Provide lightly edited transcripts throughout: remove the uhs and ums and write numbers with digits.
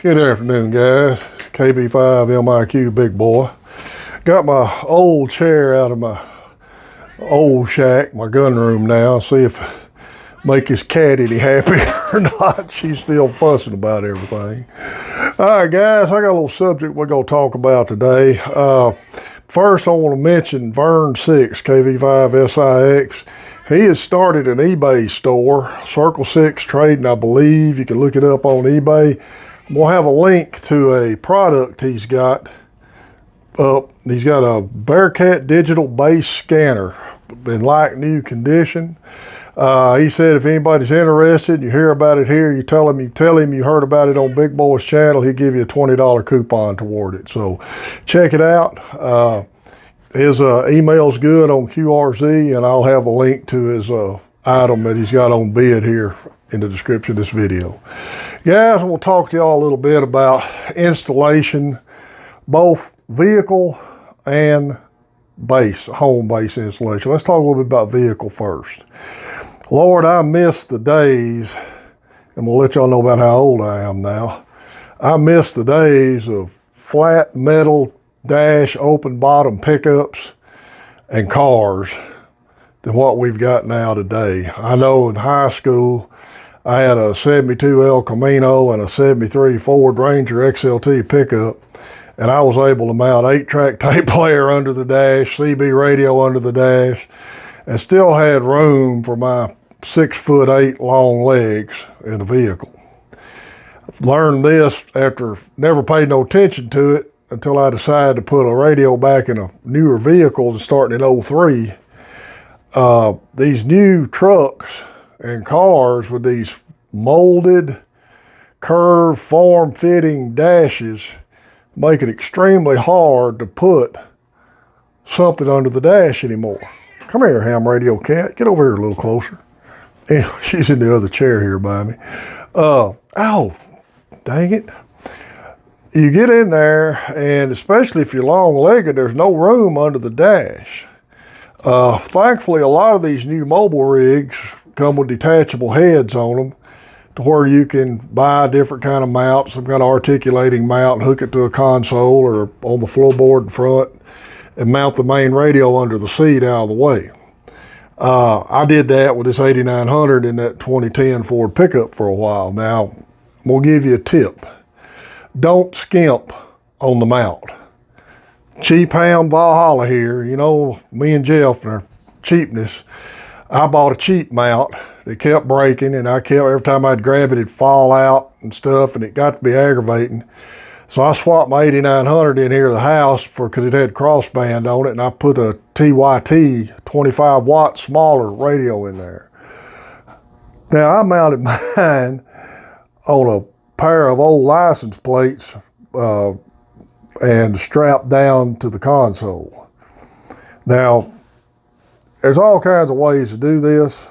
Good afternoon, guys. KB5 MIQ Big Boy. Got my old chair out of my old shack, my gun room now. See if make his cat any happier or not. She's still fussing about everything. All right, guys, I got a little subject we're going to talk about today. First, I want to mention Vern 6, KV5SIX. He has started an eBay store, Circle 6 Trading, I believe. You can look it up on eBay. We'll have a link to a product he's got up. He's got a Bearcat digital base scanner in like new condition. He said if anybody's interested, you hear about it here, you tell him you heard about it on Big Boy's channel, he'll give you a $20 coupon toward it. So check it out. His email's good on QRZ, and I'll have a link to his item that he's got on bid here in the description of this video. Guys, we'll talk to y'all a little bit about installation, both vehicle and base, home base installation. Let's talk a little bit about vehicle first. Lord, I miss the days, and we'll let y'all know about how old I am now. I miss the days of flat metal dash open bottom pickups and cars than what we've got now today. I know in high school, I had a 72 El Camino and a 73 Ford Ranger XLT pickup, and I was able to mount 8-track tape player under the dash, CB radio under the dash, and still had room for my 6'8" long legs in the vehicle. I've learned this after never paid no attention to it until I decided to put a radio back in a newer vehicle starting in 03. These new trucks and cars with these molded, curved, form-fitting dashes make it extremely hard to put something under the dash anymore. Come here, ham radio cat. Get over here a little closer. Anyway, she's in the other chair here by me. Ow, dang it. You get in there, and especially if you're long-legged, there's no room under the dash. Thankfully, a lot of these new mobile rigs come with detachable heads on them to where you can buy a different kind of mount, some kind of articulating mount, and hook it to a console or on the floorboard in front and mount the main radio under the seat out of the way. I did that with this 8900 in that 2010 Ford pickup for a while. Now, I'm going to give you a tip. Don't skimp on the mount. Cheap ham Valhalla here, you know, me and Jeff and our cheapness. I bought a cheap mount that kept breaking, and every time I'd grab it, it'd fall out and stuff, and it got to be aggravating. So I swapped my 8900 in here to the house because it had crossband on it, and I put a TYT 25 watt smaller radio in there. Now I mounted mine on a pair of old license plates and strapped down to the console. Now, there's all kinds of ways to do this,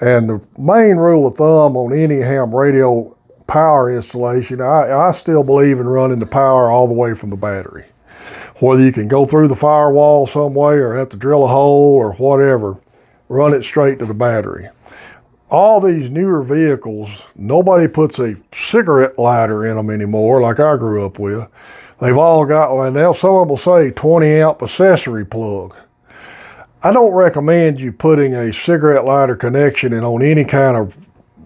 and the main rule of thumb on any ham radio power installation, I still believe in running the power all the way from the battery. Whether you can go through the firewall some way or have to drill a hole or whatever, run it straight to the battery. All these newer vehicles, nobody puts a cigarette lighter in them anymore like I grew up with. They've all got, and some of them will say 20 amp accessory plug. I don't recommend you putting a cigarette lighter connection in on any kind of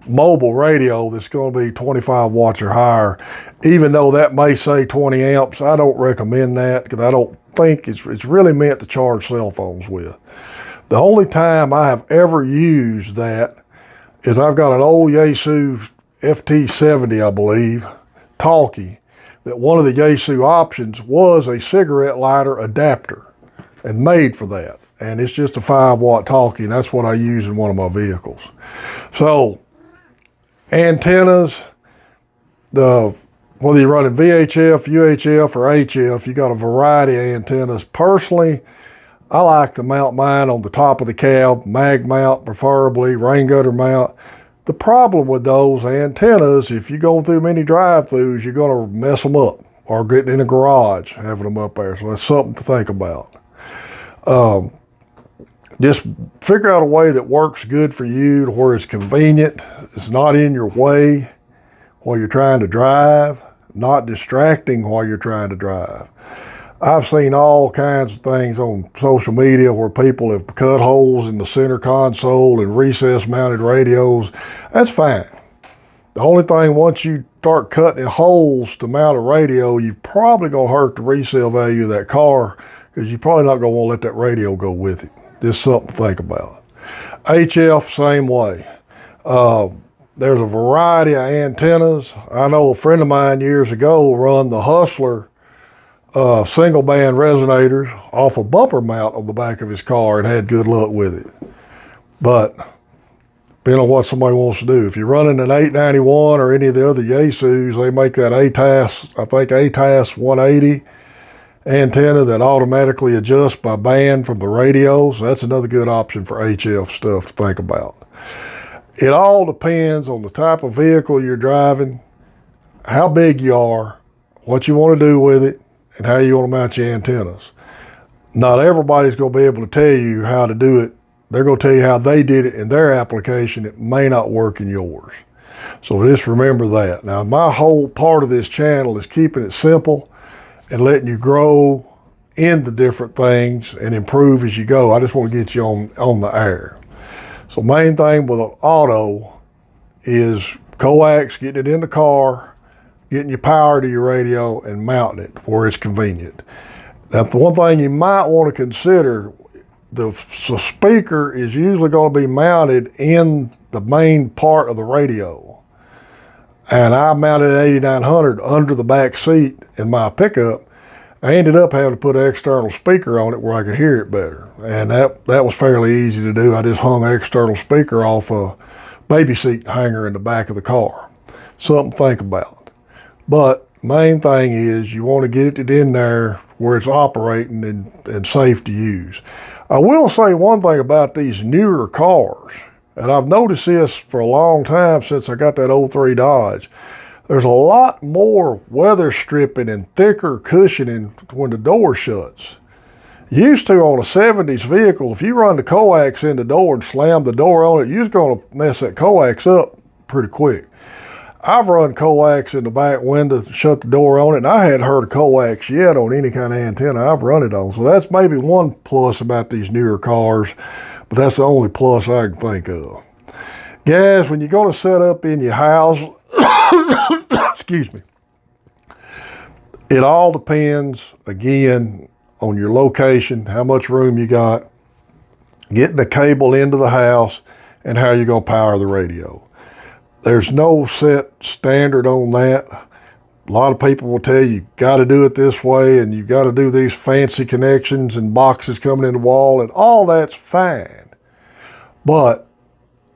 mobile radio that's going to be 25 watts or higher. Even though that may say 20 amps, I don't recommend that because I don't think it's really meant to charge cell phones with. The only time I have ever used that is I've got an old Yaesu FT70, I believe, talkie, that one of the Yaesu options was a cigarette lighter adapter and made for that. And it's just a 5-watt talkie, and that's what I use in one of my vehicles. So antennas, whether you're running VHF, UHF, or HF, you got a variety of antennas. Personally, I like to mount mine on the top of the cab, mag mount preferably, rain gutter mount. The problem with those antennas, if you go through many drive-throughs, you're going to mess them up or get in a garage having them up there. So that's something to think about. Just figure out a way that works good for you, to where it's convenient, it's not in your way while you're trying to drive, not distracting while you're trying to drive. I've seen all kinds of things on social media where people have cut holes in the center console and recess mounted radios. That's fine. The only thing, once you start cutting holes to mount a radio, you're probably going to hurt the resale value of that car, because you're probably not going to want to let that radio go with it. Just something to think about. HF, same way. There's a variety of antennas. I know a friend of mine years ago run the Hustler single band resonators off a bumper mount on the back of his car and had good luck with it. But depending on what somebody wants to do. If you're running an 891 or any of the other Yaesus, they make that ATAS, I think ATAS 180 antenna that automatically adjusts by band from the radios. That's another good option for HF stuff to think about. It all depends on the type of vehicle you're driving, how big you are, what you want to do with it, and how you want to mount your antennas. Not everybody's going to be able to tell you how to do it. They're going to tell you how they did it in their application. It may not work in yours. So just remember that. Now, my whole part of this channel is keeping it simple and letting you grow in the different things and improve as you go. I just want to get you on the air. So main thing with an auto is coax, getting it in the car, getting your power to your radio, and mounting it where it's convenient. Now, the one thing you might want to consider, the speaker is usually going to be mounted in the main part of the radio. And I mounted an 8900 under the back seat in my pickup. I ended up having to put an external speaker on it where I could hear it better. And that was fairly easy to do. I just hung an external speaker off a baby seat hanger in the back of the car. Something to think about. But main thing is you want to get it in there where it's operating and safe to use. I will say one thing about these newer cars, and I've noticed this for a long time since I got that 03 Dodge. There's a lot more weather stripping and thicker cushioning when the door shuts. Used to on a 70s vehicle, if you run the coax in the door and slam the door on it, you're going to mess that coax up pretty quick. I've run coax in the back window, shut the door on it, and I hadn't heard a coax yet on any kind of antenna I've run it on. So that's maybe one plus about these newer cars, but that's the only plus I can think of. Guys, when you're going to set up in your house, excuse me, it all depends, again, on your location, how much room you got, getting the cable into the house, and how you're going to power the radio. There's no set standard on that. A lot of people will tell you got to do it this way, and you got to do these fancy connections and boxes coming in the wall, and all that's fine. But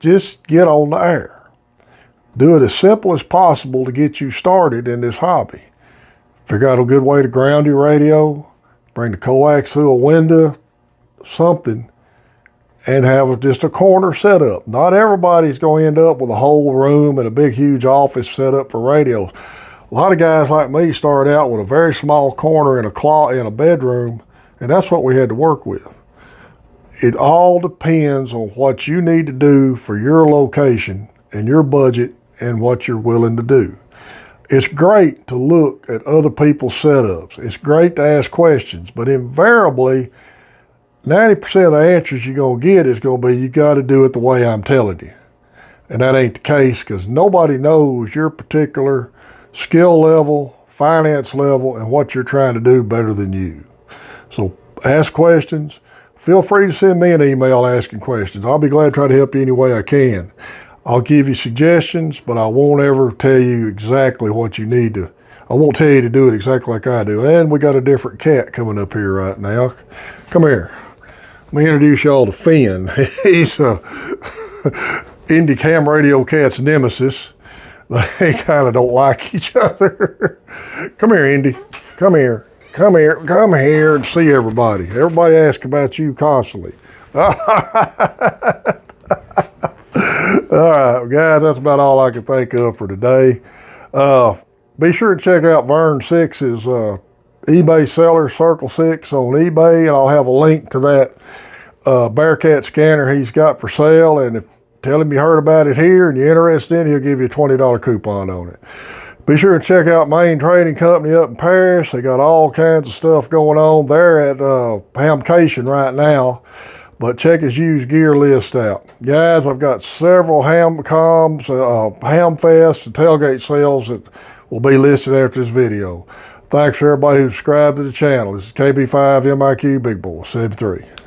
just get on the air. Do it as simple as possible to get you started in this hobby. Figure out a good way to ground your radio, bring the coax through a window, something, and have just a corner set up. Not everybody's going to end up with a whole room and a big, huge office set up for radios. A lot of guys like me started out with a very small corner in a bedroom, and that's what we had to work with. It all depends on what you need to do for your location and your budget and what you're willing to do. It's great to look at other people's setups. It's great to ask questions, but invariably, 90% of the answers you're going to get is going to be, you got to do it the way I'm telling you. And that ain't the case, because nobody knows your particular skill level, finance level, and what you're trying to do better than you. So ask questions. Feel free to send me an email asking questions. I'll be glad to try to help you any way I can. I'll give you suggestions, but I won't ever tell you exactly what you need to. I won't tell you to do it exactly like I do. And we got a different cat coming up here right now. Come here. Let me introduce y'all to Finn. He's Indy Cam Radio Cat's nemesis. They kind of don't like each other. Come here, Indy. Come here. Come here. Come here and see everybody. Everybody asks about you constantly. All right, guys, that's about all I can think of for today. Be sure to check out Vern Six's eBay seller, Circle 6 on eBay, and I'll have a link to that Bearcat scanner he's got for sale. And tell him you heard about it here and you're interested in it, he'll give you a $20 coupon on it. Be sure to check out Main Trading Company up in Paris. They got all kinds of stuff going on. They're at Hamcation right now, but check his used gear list out. Guys, I've got several Hamcoms, Hamfests, and tailgate sales that will be listed after this video. Thanks for everybody who subscribed to the channel. This is KB5 MIQ Big Boy 73.